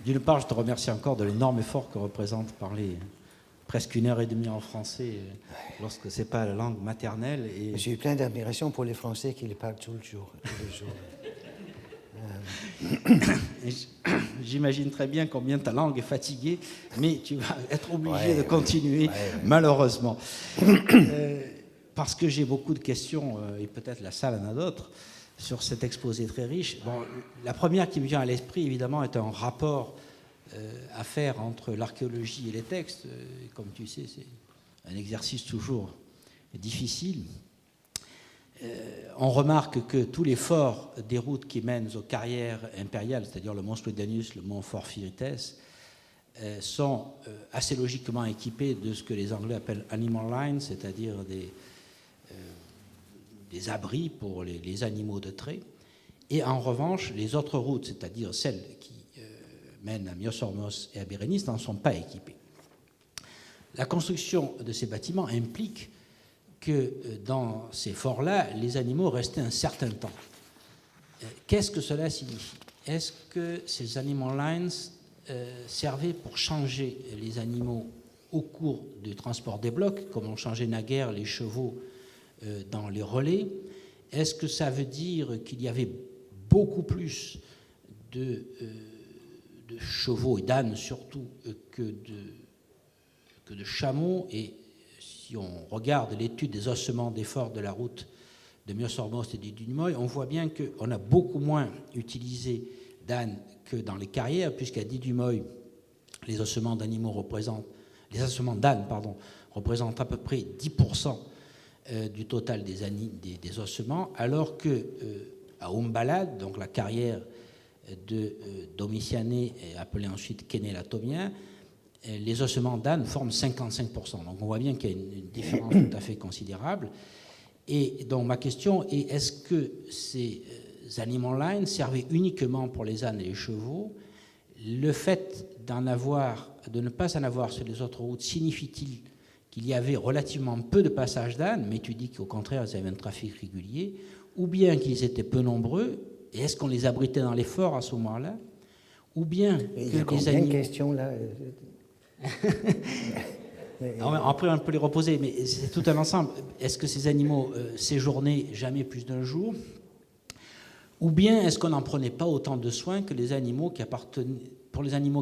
D'une part, je te remercie encore de l'énorme effort que représente parler presque 1 heure et demie en français lorsque ce n'est pas la langue maternelle. Et... J'ai eu plein d'admiration pour les Français qui les parlent tous les jours. J'imagine très bien combien ta langue est fatiguée, mais tu vas être obligé de continuer, malheureusement. Parce que j'ai beaucoup de questions, et peut-être la salle en a d'autres, sur cet exposé très riche. Bon, la première qui me vient à l'esprit, évidemment, est un rapport à faire entre l'archéologie et les textes. Comme tu sais, c'est un exercice toujours difficile. On remarque que tous les forts des routes qui mènent aux carrières impériales, c'est-à-dire le mont Splendanius, le mont Fort Firites, sont assez logiquement équipés de ce que les Anglais appellent animal lines, c'est-à-dire des abris pour les animaux de trait. Et en revanche, les autres routes, c'est-à-dire celles qui mènent à Myosormos et à Bérénice, n'en sont pas équipées. La construction de ces bâtiments implique que dans ces forts-là, les animaux restaient un certain temps. Qu'est-ce que cela signifie? Est-ce que ces animal lines servaient pour changer les animaux au cours du transport des blocs, comme on changeait naguère les chevaux dans les relais? Est-ce que ça veut dire qu'il y avait beaucoup plus de chevaux et d'ânes surtout que de chameaux? Et si on regarde l'étude des ossements des forts de la route de Myosormos et du Dumoy, on voit bien qu'on a beaucoup moins utilisé d'ânes que dans les carrières, puisqu'à Didumoy, les ossements d'animaux représentent, les ossements d'ânes, représentent à peu près 10% du total des ossements, alors que à Umbalad, donc la carrière de Domitiane, appelée ensuite Kénélatomien, les ossements d'âne forment 55%. Donc on voit bien qu'il y a une différence tout à fait considérable. Et donc ma question est, est-ce que ces animal lines servaient uniquement pour les ânes et les chevaux? Le fait de ne pas en avoir sur les autres routes signifie-t-il qu'il y avait relativement peu de passages d'ânes, mais tu dis qu'au contraire, ils avaient un trafic régulier, ou bien qu'ils étaient peu nombreux, et est-ce qu'on les abritait dans les forts à ce moment-là? Ou bien il y a combien de questions là? Après, on peut les reposer, mais c'est tout un ensemble. Est-ce que ces animaux séjournaient jamais plus d'un jour? Ou bien est-ce qu'on n'en prenait pas autant de soin que pour les animaux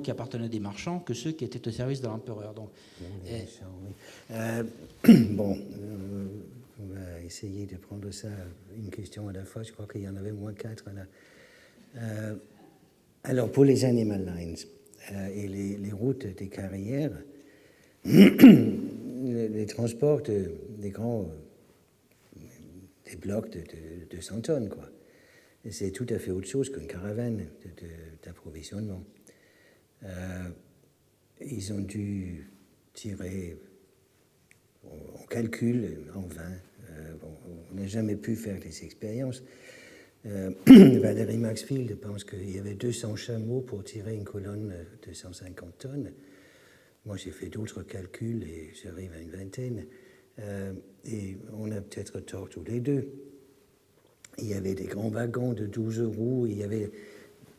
qui appartenaient à des marchands que ceux qui étaient au service de l'empereur? Donc, bon, on va essayer de prendre ça une question à la fois. Je crois qu'il y en avait moins 4 là. Alors, pour les animal lines et les routes des carrières, les transports des grands des blocs de 200 tonnes, quoi. Et c'est tout à fait autre chose qu'une caravane d'approvisionnement. Ils ont dû tirer, on calcule en vain, on n'a jamais pu faire des expériences. Valérie Maxfield pense qu'il y avait 200 chameaux pour tirer une colonne de 150 tonnes. Moi, j'ai fait d'autres calculs et j'arrive à une vingtaine. Et on a peut-être tort tous les deux. Il y avait des grands wagons de 12 roues, il y avait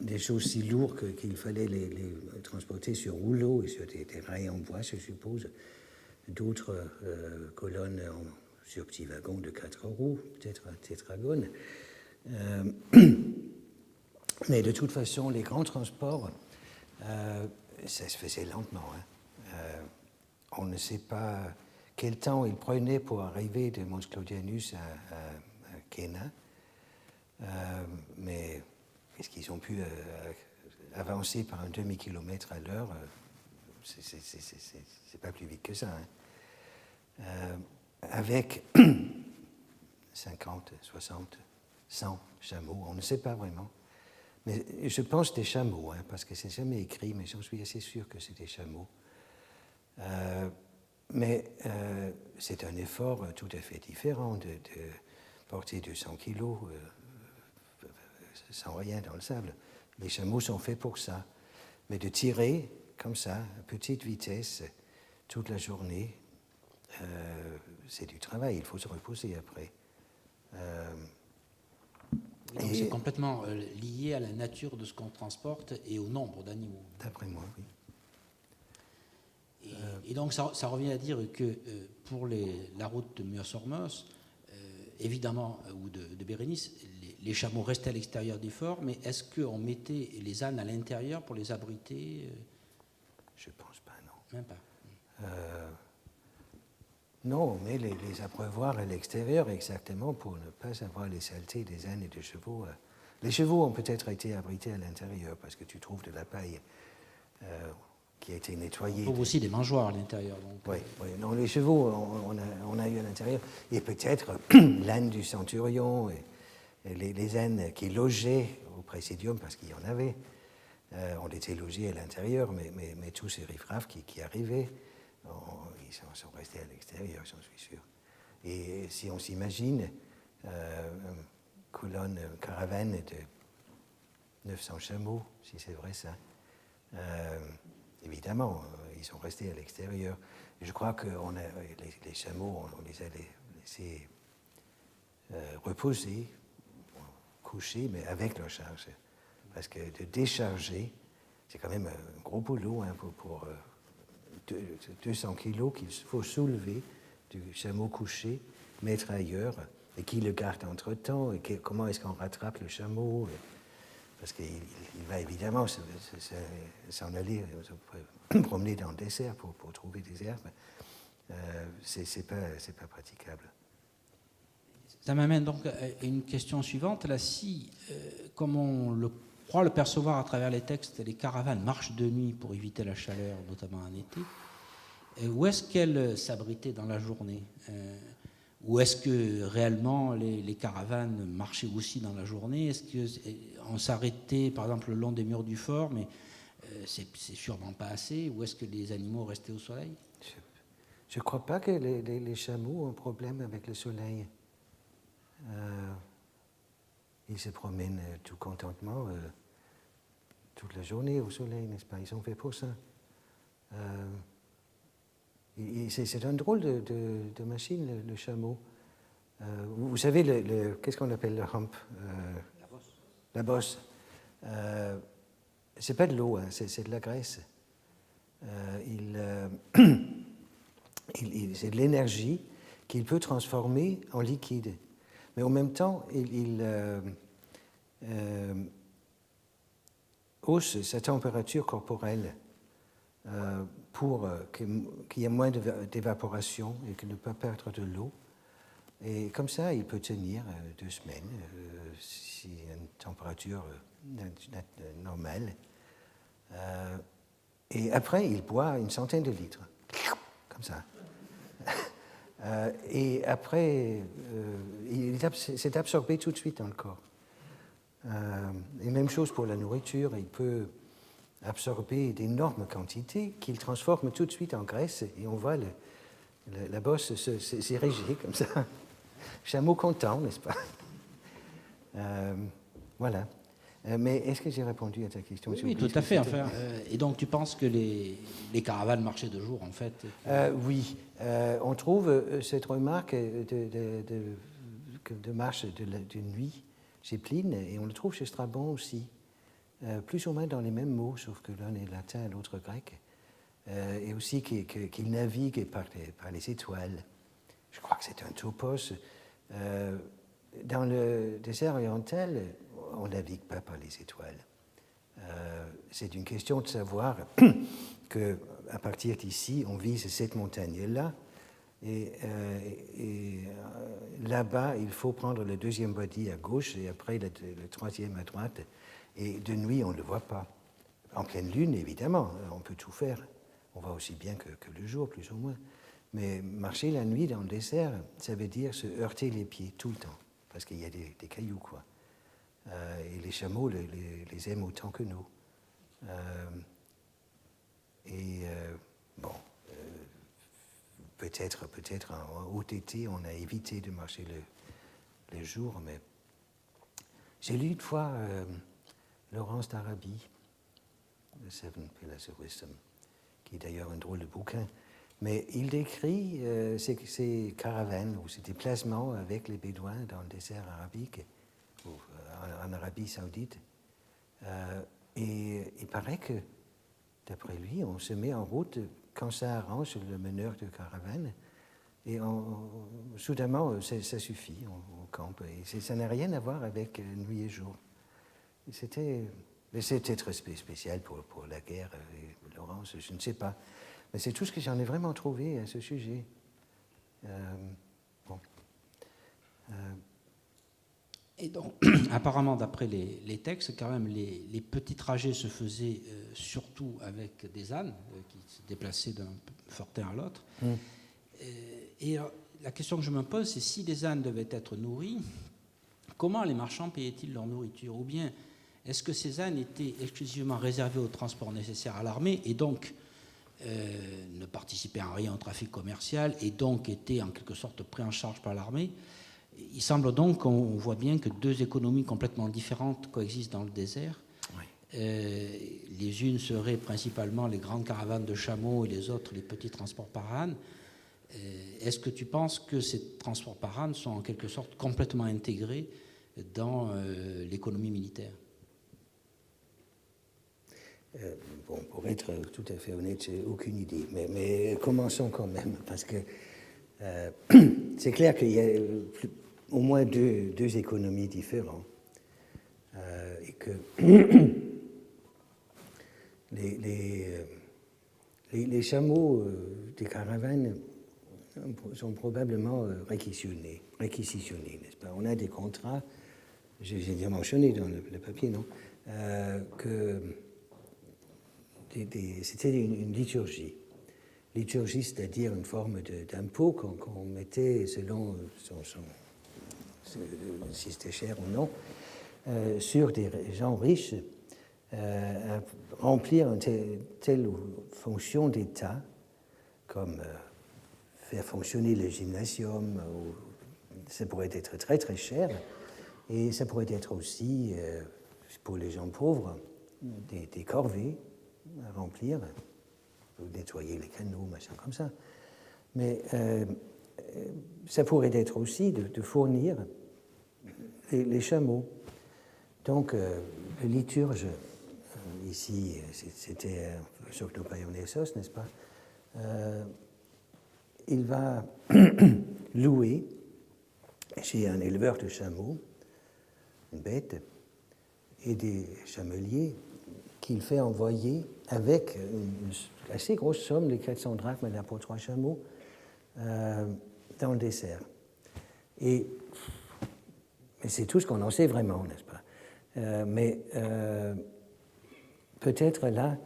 des choses si lourdes qu'il fallait les transporter sur rouleaux et sur des rails en bois, je suppose. D'autres colonnes sur petits wagons de 4 roues, peut-être un tétragone. Mais de toute façon, les grands transports, ça se faisait lentement. On ne sait pas quel temps ils prenaient pour arriver de Mons Claudianus à Kéna. Mais est-ce qu'ils ont pu avancer par un demi-kilomètre à l'heure? C'est pas plus vite que ça. Avec 50, 60, 100 chameaux, on ne sait pas vraiment. Mais je pense des chameaux, parce que c'est jamais écrit, mais j'en suis assez sûr que c'est des chameaux. Mais c'est un effort tout à fait différent de porter 200 kilos sans rien dans le sable. Les chameaux sont faits pour ça. Mais de tirer comme ça, à petite vitesse, toute la journée, c'est du travail. Il faut se reposer après. Donc c'est complètement lié à la nature de ce qu'on transporte et au nombre d'animaux. D'après moi, oui. Et donc ça revient à dire que pour la route de Myos-Hormos, évidemment, ou de Bérénice, les chameaux restaient à l'extérieur du fort, mais est-ce qu'on mettait les ânes à l'intérieur pour les abriter? Je ne pense pas, non. Même pas. Non, mais les abreuvoirs à l'extérieur, exactement, pour ne pas avoir les saletés des ânes et des chevaux. Les chevaux ont peut-être été abrités à l'intérieur, parce que tu trouves de la paille qui a été nettoyée. On trouve aussi des mangeoires à l'intérieur. Oui, oui. Non, les chevaux, on a eu à l'intérieur. Et peut-être l'âne du centurion et les ânes qui logeaient au présidium, parce qu'il y en avait, ont été logés à l'intérieur, mais tous ces riffraffes qui arrivaient, ils sont restés à l'extérieur, j'en suis sûr. Et si on s'imagine une caravane de 900 chameaux, si c'est vrai ça, évidemment, ils sont restés à l'extérieur. Je crois que les chameaux, on les a laissés reposer, coucher, mais avec leur charge. Parce que de décharger, c'est quand même un gros boulot hein, pour 200 kilos qu'il faut soulever du chameau couché, mettre ailleurs, et qui le garde entre-temps, et comment est-ce qu'on rattrape le chameau, parce qu'il va évidemment s'en aller, se promener dans le désert pour trouver des herbes. C'est pas praticable. Ça m'amène donc à une question suivante. Là, si, comme on croit le percevoir à travers les textes, les caravanes marchent de nuit pour éviter la chaleur, notamment en été, où est-ce qu'elles s'abritaient dans la journée? Ou est-ce que réellement les caravanes marchaient aussi dans la journée? Est-ce qu'on s'arrêtait, par exemple, le long des murs du fort, mais c'est sûrement pas assez? Ou est-ce que les animaux restaient au soleil? Je ne crois pas que les chameaux ont un problème avec le soleil. Ils se promènent tout contentement toute la journée au soleil, n'est-ce pas? Ils sont faits pour ça. C'est un drôle de machine, le chameau. Vous savez, qu'est-ce qu'on appelle le hump? La bosse. La bosse. C'est pas de l'eau, hein, c'est de la graisse. C'est de l'énergie qu'il peut transformer en liquide. Mais en même temps, il hausse sa température corporelle pour qu'il y ait moins d'évaporation et qu'il ne peut pas perdre de l'eau. Et comme ça, il peut tenir 2 semaines si y a une température normale. Et après, il boit 100 de litres, comme ça. Et après, c'est absorbé tout de suite dans le corps. Et même chose pour la nourriture, il peut absorber d'énormes quantités qu'il transforme tout de suite en graisse et on voit la bosse s'ériger comme ça. Chameau content, n'est-ce pas? Voilà. Mais est-ce que j'ai répondu à ta question? Oui, tout à fait. Enfin, et donc, tu penses que les caravanes marchaient de jour, en fait? Oui. On trouve cette remarque de marche de nuit chez Pline, et on le trouve chez Strabon aussi. Plus ou moins dans les mêmes mots, sauf que l'un est latin et l'autre grec. Et aussi qu'il navigue par les étoiles. Je crois que c'est un topos. Dans le désert oriental, on ne navigue pas par les étoiles. C'est une question de savoir qu'à partir d'ici, on vise cette montagne-là, et là-bas, il faut prendre le 2e body à gauche et après le 3e à droite. Et de nuit, on ne le voit pas. En pleine lune, évidemment, on peut tout faire. On voit aussi bien que le jour, plus ou moins. Mais marcher la nuit dans le désert, ça veut dire se heurter les pieds tout le temps, parce qu'il y a des cailloux, quoi. Et les chameaux les aiment autant que nous. Bon, peut-être en haut été, on a évité de marcher le jour, mais j'ai lu une fois Laurence d'Arabie, The Seven Pillars of Wisdom, qui est d'ailleurs un drôle de bouquin, mais il décrit ces caravanes ou ces déplacements avec les Bédouins dans le désert arabique, en Arabie Saoudite. Et il paraît que, d'après lui, on se met en route quand ça arrange le meneur de caravane. Et soudainement, ça suffit, on campe. Et ça n'a rien à voir avec nuit et jour. Mais c'était très spécial pour la guerre, Laurence, je ne sais pas. Mais c'est tout ce que j'en ai vraiment trouvé à ce sujet. Bon. Et donc, apparemment, d'après les textes, quand même, les petits trajets se faisaient surtout avec des ânes qui se déplaçaient d'un fortin à l'autre. Et la question que je me pose, c'est si les ânes devaient être nourris, comment les marchands payaient-ils leur nourriture? Ou bien, est-ce que ces ânes étaient exclusivement réservés au transport nécessaire à l'armée et donc ne participaient en rien au trafic commercial et donc étaient en quelque sorte pris en charge par l'armée? Il semble donc qu'on voit bien que deux économies complètement différentes coexistent dans le désert. Oui. Les unes seraient principalement les grandes caravanes de chameaux et les autres les petits transports par âne. Est-ce que tu penses que ces transports par âne sont en quelque sorte complètement intégrés dans l'économie militaire? Bon, pour être tout à fait honnête, j'ai aucune idée. Mais commençons quand même, parce que c'est clair qu'il y a au moins deux économies différentes. Et que les chameaux des caravanes sont probablement réquisitionnés, n'est-ce pas? On a des contrats, j'ai déjà mentionné dans le papier, non, que c'était une liturgie. Liturgie, c'est-à-dire une forme d'impôt qu'on mettait selon si c'était cher ou non, sur des gens riches à remplir une telle fonction d'État, comme faire fonctionner le gymnasium, ça pourrait être très très cher, et ça pourrait être aussi, pour les gens pauvres, des corvées à remplir, nettoyer les canaux, machin comme ça. Mais ça pourrait être aussi de fournir les chameaux. Donc, le liturge, ici, c'était sur le Païonessos, n'est-ce pas? Il va louer chez un éleveur de chameaux une bête et des chameliers qu'il fait envoyer avec une assez grosse somme, les 400 drachmes là pour 3 chameaux, dans le désert. Et c'est tout ce qu'on en sait vraiment, n'est-ce pas? Mais peut-être là,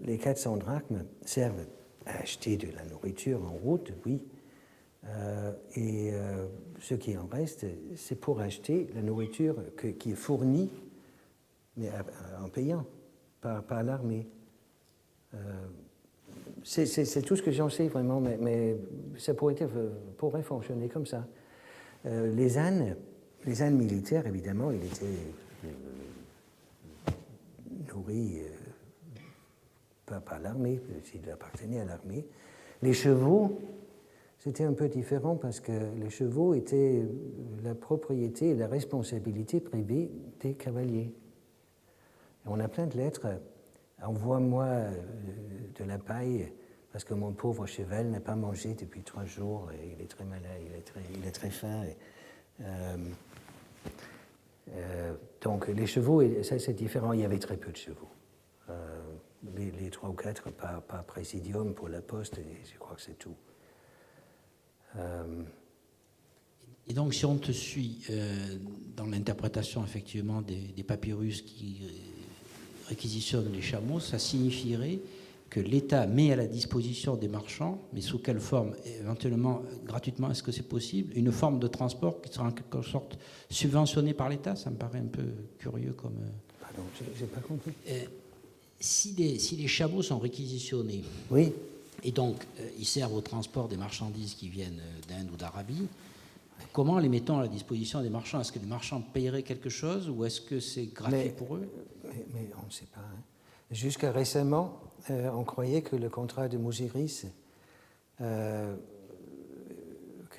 les 400 drachmes servent à acheter de la nourriture en route, oui, et ce qui en reste, c'est pour acheter la nourriture qui est fournie, mais en payant par l'armée. C'est tout ce que j'en sais vraiment, mais ça pourrait fonctionner comme ça. Les ânes militaires, évidemment, ils étaient nourris par l'armée, s'ils appartenaient à l'armée. Les chevaux, c'était un peu différent parce que les chevaux étaient la propriété et la responsabilité privée des cavaliers. Et on a plein de lettres. Envoie-moi de la paille parce que mon pauvre cheval n'a pas mangé depuis 3 jours et il est très malade, il est très faim. Donc les chevaux, ça c'est différent, il y avait très peu de chevaux. Les 3 ou 4 par présidium pour la poste, et je crois que c'est tout. Et donc si on te suit dans l'interprétation effectivement des papyrus qui réquisitionnent les chameaux, ça signifierait que l'État met à la disposition des marchands, mais sous quelle forme? Éventuellement, gratuitement, est-ce que c'est possible? Une forme de transport qui sera en quelque sorte subventionnée par l'État? Ça me paraît un peu curieux comme... Pardon, je n'ai pas compris. Si les chameaux sont réquisitionnés, oui, et donc ils servent au transport des marchandises qui viennent d'Inde ou d'Arabie, comment les mettons à la disposition des marchands? Est-ce que les marchands paieraient quelque chose ou est-ce que c'est gratuit pour eux? Mais on ne sait pas. Hein. Jusqu'à récemment, on croyait que le contrat de Mouziris, que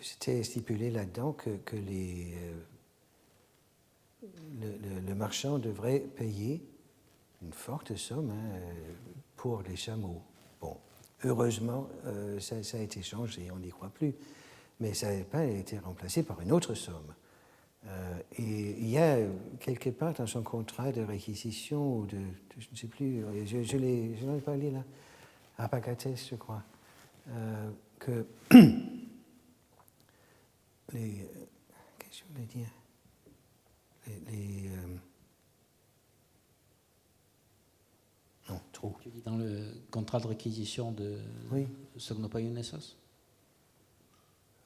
c'était stipulé là-dedans que les le marchand devrait payer une forte somme pour les chameaux. Bon, heureusement, ça a été changé, on n'y croit plus, mais ça n'a pas été remplacé par une autre somme. Et il y a quelque part dans son contrat de réquisition, ou je ne sais plus, je n'en ai pas lu là, à Pagates, je crois, que les. Qu'est-ce que je voulais dire? Non, trop. Tu dis dans le contrat de réquisition de Sognopaionessos?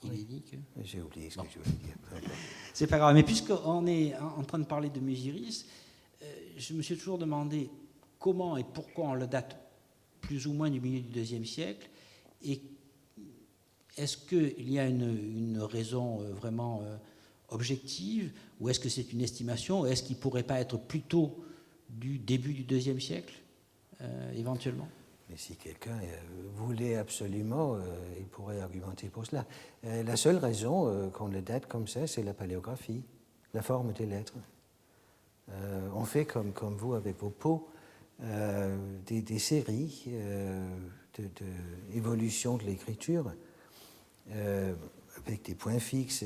Il est dit que... J'ai oublié ce que je voulais dire. C'est pas grave, mais puisqu'on est en train de parler de Musiris, je me suis toujours demandé comment et pourquoi on le date plus ou moins du milieu du IIe siècle, et est-ce qu'il y a une raison vraiment objective, ou est-ce que c'est une estimation, ou est-ce qu'il ne pourrait pas être plutôt du début du IIe siècle, éventuellement? Mais si quelqu'un voulait absolument, il pourrait argumenter pour cela. La seule raison qu'on le date comme ça, c'est la paléographie, la forme des lettres. On fait comme vous avec vos pots, des séries d'évolution de l'écriture avec des points fixes,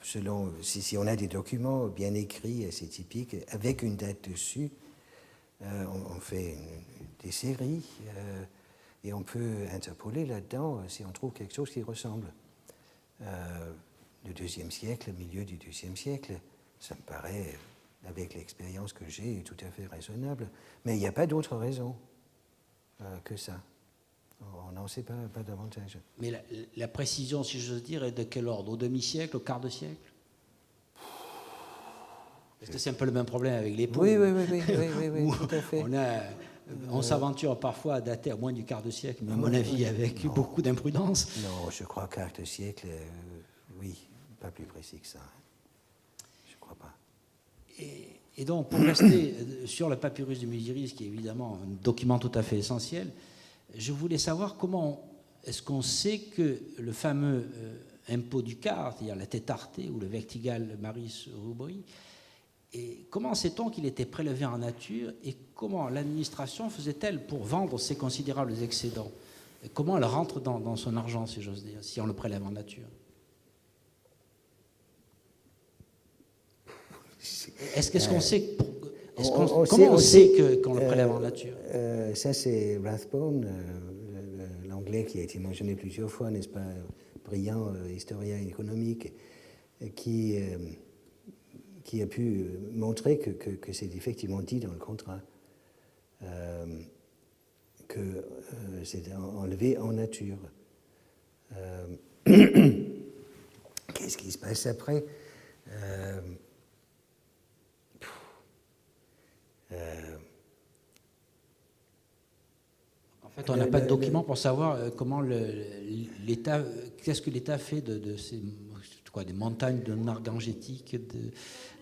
selon si on a des documents bien écrits, assez typiques, avec une date dessus. On fait des séries et on peut interpoler là-dedans si on trouve quelque chose qui ressemble. Le IIe siècle, le milieu du IIe siècle, ça me paraît, avec l'expérience que j'ai, tout à fait raisonnable. Mais il n'y a pas d'autre raison que ça. On n'en sait pas davantage. Mais la précision, si j'ose dire, est de quel ordre? Au demi-siècle, au quart de siècle? Parce que c'est un peu le même problème avec les pots. Oui, tout à fait. On s'aventure parfois à dater à moins du quart de siècle, mais à mon avis, avec beaucoup d'imprudence. Non, je crois quart de siècle, oui, pas plus précis que ça. Je ne crois pas. Et donc, pour rester sur le papyrus de Musiris, qui est évidemment un document tout à fait essentiel, je voulais savoir comment est-ce qu'on sait que le fameux impôt du quart, c'est-à-dire la tétarté ou le vertigal maris rubri, et comment sait-on qu'il était prélevé en nature et comment l'administration faisait-elle pour vendre ces considérables excédents? Et comment elle rentre dans son argent, si j'ose dire, si on le prélève en nature? Est-ce qu'on sait comment on sait qu'on le prélève en nature? Ça, c'est Rathbone, l'anglais qui a été mentionné plusieurs fois, n'est-ce pas, brillant historien économique, qui a pu montrer que c'est effectivement dit dans le contrat, que c'est enlevé en nature. Qu'est-ce qui se passe après? En fait, on n'a pas de document pour savoir comment l'État, qu'est-ce que l'État fait de ces des montagnes de nargangétique,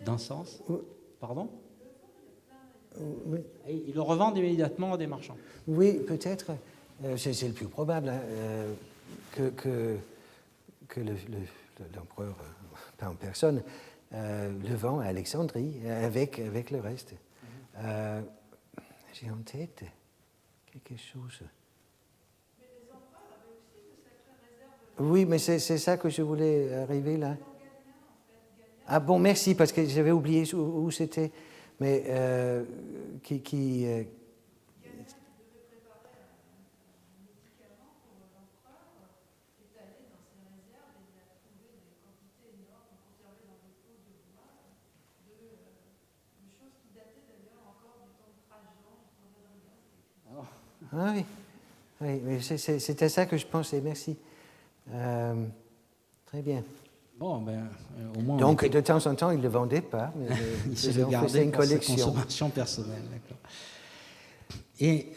d'encens. Pardon? Oui. Et ils le revendent immédiatement à des marchands. Oui, peut-être. C'est le plus probable que l'empereur, pas en personne, le vend à Alexandrie avec le reste. J'ai en tête quelque chose. Mais les empereurs avaient aussi de sacrées réserves. Oui, mais c'est ça que je voulais arriver là. Ah bon, merci, parce que j'avais oublié où c'était. Mais qui Ah oui, c'était ça que je pensais, merci. Très bien. Bon, ben, au moins. Donc, de temps en temps, il ne le vendait pas, mais il se le gardait une pour collection. Sa consommation personnelle. D'accord. Et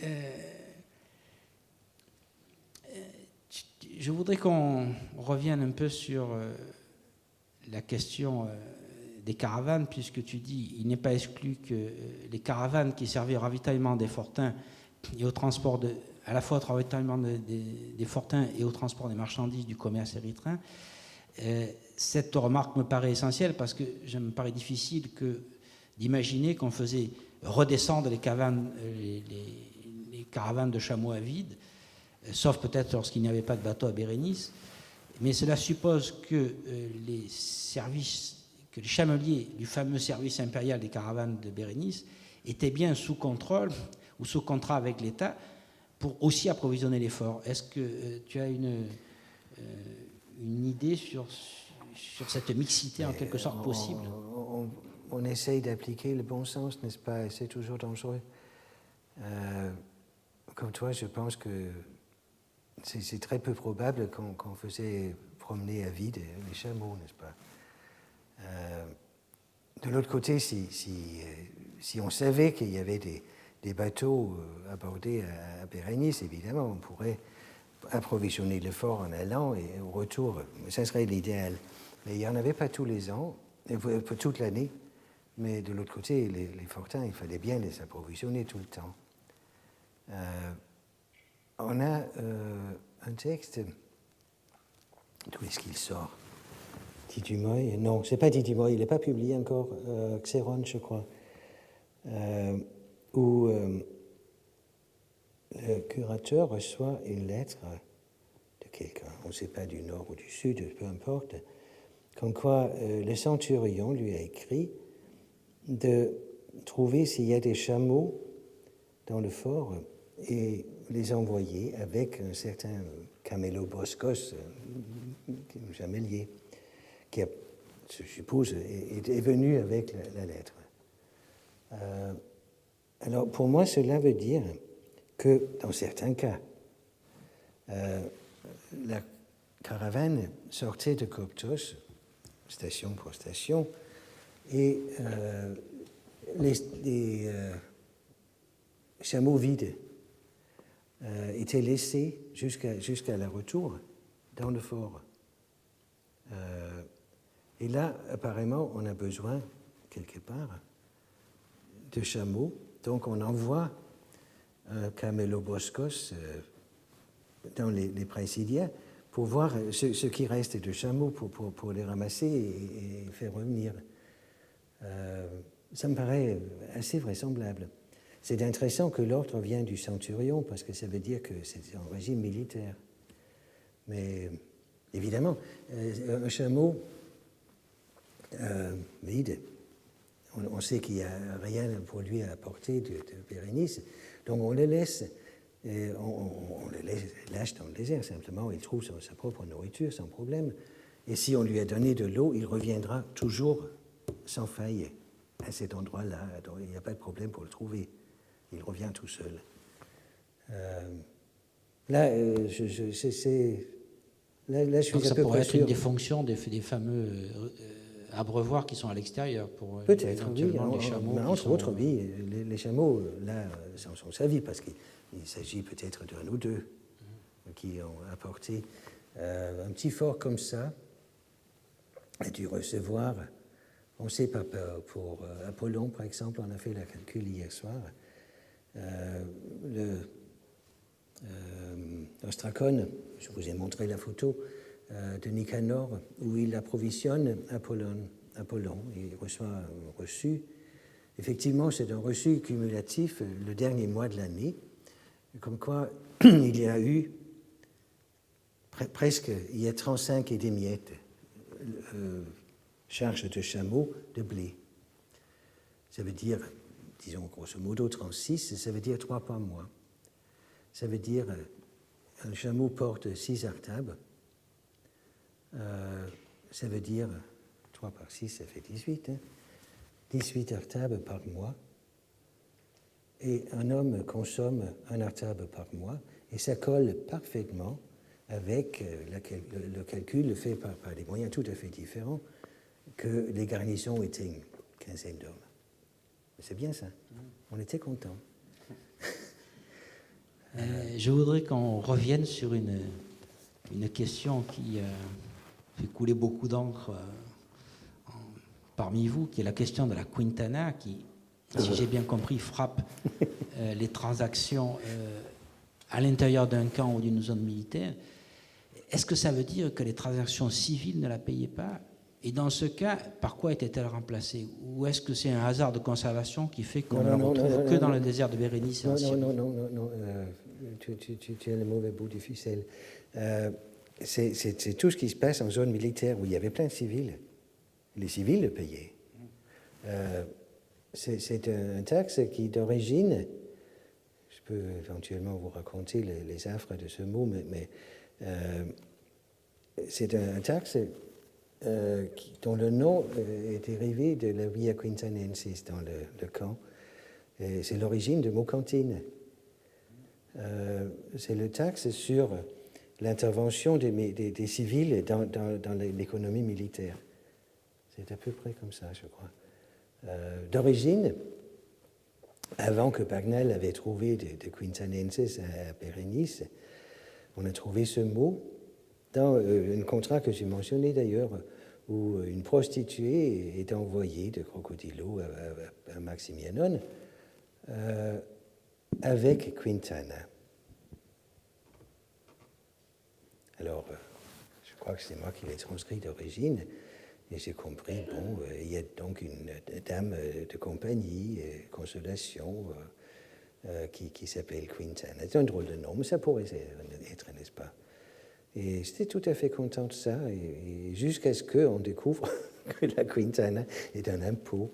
je voudrais qu'on revienne un peu sur la question des caravanes, puisque tu dis il n'est pas exclu que les caravanes qui servaient au ravitaillement des fortins et au transport à la fois au ravitaillement des fortins et au transport des marchandises du commerce érythréen. Cette remarque me paraît essentielle parce que ça me paraît difficile que d'imaginer qu'on faisait redescendre les caravanes de chameaux à vide, sauf peut-être lorsqu'il n'y avait pas de bateau à Bérénice. Mais cela suppose que les chameliers du fameux service impérial des caravanes de Bérénice étaient bien sous contrôle ou sous contrat avec l'État pour aussi approvisionner les forts. Est-ce que tu as une idée sur cette mixité en quelque sorte possible? On essaye d'appliquer le bon sens, n'est-ce pas? Et c'est toujours dangereux. Comme toi, je pense que c'est très peu probable qu'on faisait promener à vide les chameaux, n'est-ce pas? De l'autre côté, si on savait qu'il y avait des bateaux abordés à Bérénice, évidemment, on pourrait approvisionner le fort en allant et au retour. Ça serait l'idéal. Mais il n'y en avait pas tous les ans, pour toute l'année. Mais de l'autre côté, les fortins, il fallait bien les approvisionner tout le temps. On a un texte. D'où est-ce qu'il sort? Tidumoy? Non, c'est pas Tidumoy, il n'est pas publié encore. Xéron, je crois. Où le curateur reçoit une lettre de quelqu'un, on ne sait pas du nord ou du sud, peu importe, comme quoi le centurion lui a écrit de trouver s'il y a des chameaux dans le fort et les envoyer avec un certain Caméloboskos, Jamélier, qui, je suppose, est venu avec la lettre. Alors, pour moi, cela veut dire que, dans certains cas, la caravane sortait de Coptos, station pour station, et les chameaux vides étaient laissés jusqu'à leur retour dans le fort. Et là, apparemment, on a besoin, quelque part, de chameaux. Donc, on envoie Caméloboskos dans les Praesidia pour voir ce qui reste de chameaux, pour les ramasser et faire revenir. Ça me paraît assez vraisemblable. C'est intéressant que l'ordre vient du centurion, parce que ça veut dire que c'est un régime militaire. Mais évidemment, un chameau vide, on sait qu'il n'y a rien pour lui à la portée de Bérénice, donc on le laisse, on le lâche dans le désert simplement, il trouve sa propre nourriture sans problème, et si on lui a donné de l'eau, il reviendra toujours sans faille à cet endroit-là, donc il n'y a pas de problème pour le trouver, il revient tout seul. Là, je suis donc un ça peu pourrait être sûr. une des fonctions des fameux abreuvoirs qui sont à l'extérieur pour peut-être, oui. les chameaux. Mais entre autres, oui, les chameaux, là, sont servis parce qu'il s'agit peut-être d'un ou deux qui ont apporté un petit fort comme ça, a dû recevoir, on ne sait pas, pour Apollon, par exemple, on a fait la calcul hier soir, l'Ostracone, je vous ai montré la photo de Nicanor, où il approvisionne Apollon, il reçoit un reçu. Effectivement, c'est un reçu cumulatif le dernier mois de l'année, comme quoi il y a eu presque, il y a 35 et des miettes charges de chameaux de blé. Ça veut dire, disons grosso modo 36, ça veut dire 3 par mois. Ça veut dire un chameau porte 6 artabes. Ça veut dire 3 par 6, ça fait 18. 18 artabes par mois. Et un homme consomme un artabe par mois. Et ça colle parfaitement avec le calcul fait par des moyens tout à fait différents que les garnisons étaient une quinzaine d'hommes. C'est bien ça. On était contents. Je voudrais qu'on revienne sur une question qui fait couler beaucoup d'encre parmi vous, qui est la question de la Quintana, qui, si j'ai bien compris, frappe les transactions à l'intérieur d'un camp ou d'une zone militaire. Est-ce que ça veut dire que les transactions civiles ne la payaient pas Et dans ce cas, par quoi était-elle remplacée? Ou est-ce que c'est un hasard de conservation qui fait qu'on ne la Non, retrouve que dans le désert de Bérénice et en non, Syrie? non, tu as le mauvais bout du ficelle. C'est tout ce qui se passe en zone militaire où il y avait plein de civils. Les civils le payaient. C'est un taxe qui, d'origine, je peux éventuellement vous raconter les affres de ce mot, mais c'est un taxe dont le nom est dérivé de la Via Quintanensis dans le camp. C'est l'origine du mot cantine. C'est le taxe sur l'intervention des civils dans l'économie militaire. C'est à peu près comme ça, je crois. D'origine, avant que Pagnell avait trouvé de Quintanensis à Bérénice, on a trouvé ce mot dans un contrat que j'ai mentionné d'ailleurs, où une prostituée est envoyée de Crocodilo à Maximianon avec Quintana. Alors, je crois que c'est moi qui l'ai transcrit d'origine, et j'ai compris, bon, il y a donc une dame de compagnie, Consolation, qui s'appelle Quintana. C'est un drôle de nom, mais ça pourrait être, n'est-ce pas? Et j'étais tout à fait content de ça, et jusqu'à ce qu'on découvre que la Quintana est un impôt.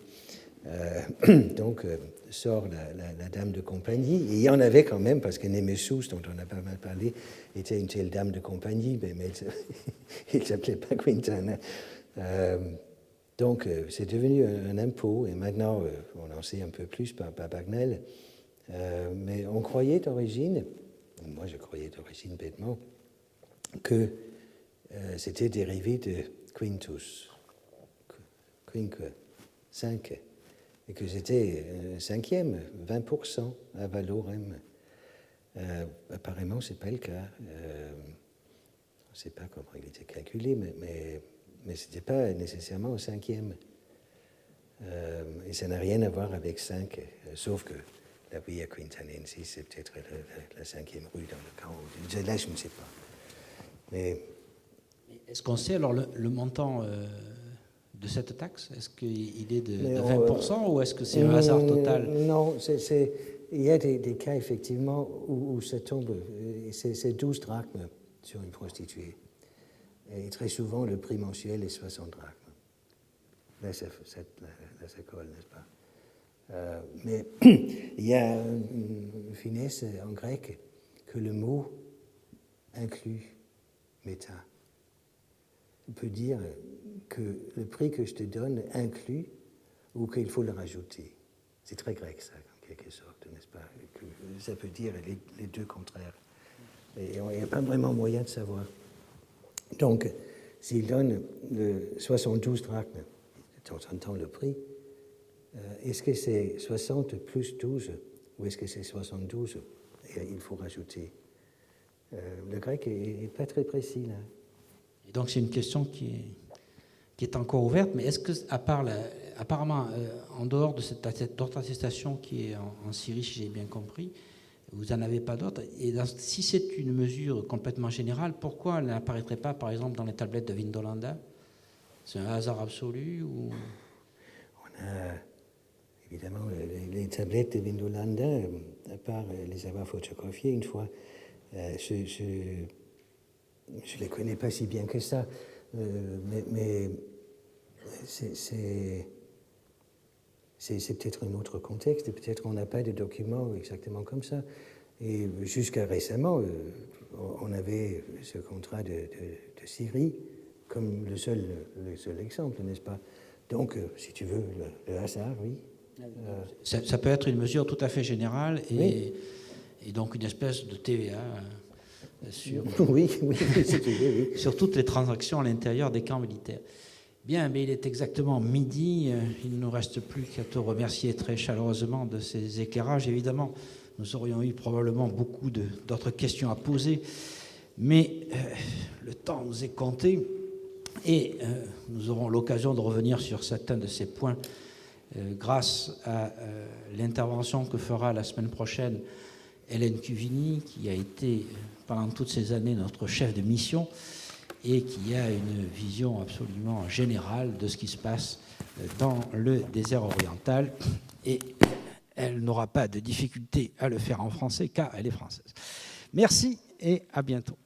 Donc, sort la dame de compagnie, et il y en avait quand même, parce que Nemesous, dont on a pas mal parlé, était une telle dame de compagnie, mais il ne s'appelait pas Quintana. Donc, c'est devenu un impôt, et maintenant, on en sait un peu plus par Pagnell, mais on croyait d'origine, moi je croyais d'origine bêtement, que c'était dérivé de quintus, quinque, 5, et que c'était un cinquième, 20% à valorem. Apparemment, ce n'est pas le cas. On ne sait pas comment il était calculé, mais ce n'était pas nécessairement au cinquième. Et ça n'a rien à voir avec 5, sauf que la Via Quintanensis, c'est peut-être la 5e rue dans le camp. Là, je ne sais pas. Mais est-ce qu'on sait alors le montant de cette taxe? Est-ce qu'il est de 20% ou est-ce que c'est un hasard total? Non, il y a des cas effectivement où ça tombe. C'est 12 drachmes sur une prostituée. Et très souvent, le prix mensuel est 60 drachmes. Là, ça colle, n'est-ce pas? Mais il y a une finesse en grec que le mot inclut méta. On peut dire que le prix que je te donne inclut ou qu'il faut le rajouter. C'est très grec, ça, en quelque sorte, n'est-ce pas? Que ça peut dire les deux contraires. Et il n'y a pas vraiment moyen de savoir. Donc, s'il donne le 72 drachmes, de temps en temps le prix, est-ce que c'est 60 plus 12 ou est-ce que c'est 72? Et il faut rajouter. Le grec n'est pas très précis, là. Et donc, c'est une question qui est encore ouverte, mais est-ce que, apparemment, en dehors de cette autre attestation qui est en Syrie, si j'ai bien compris, vous n'en avez pas d'autres? Et si c'est une mesure complètement générale, pourquoi elle n'apparaîtrait pas, par exemple, dans les tablettes de Vindolanda? C'est un hasard absolu ou... On a évidemment les tablettes de Vindolanda, à part les avoir photographiées une fois. Je ne les connais pas si bien que ça, mais c'est peut-être un autre contexte, peut-être on n'a pas de documents exactement comme ça. Et jusqu'à récemment, on avait ce contrat de Syrie comme le seul exemple, n'est-ce pas? Donc, si tu veux, le hasard, oui. Ça peut être une mesure tout à fait générale oui. Et donc une espèce de TVA sur, oui, si tu veux, oui. sur toutes les transactions à l'intérieur des camps militaires. Bien, mais il est exactement midi. Il ne nous reste plus qu'à te remercier très chaleureusement de ces éclairages. Évidemment, nous aurions eu probablement beaucoup d'autres questions à poser, mais le temps nous est compté et nous aurons l'occasion de revenir sur certains de ces points grâce à l'intervention que fera la semaine prochaine Hélène Cuvigny, qui a été pendant toutes ces années notre chef de mission et qui a une vision absolument générale de ce qui se passe dans le désert oriental. Et elle n'aura pas de difficulté à le faire en français, car elle est française. Merci et à bientôt.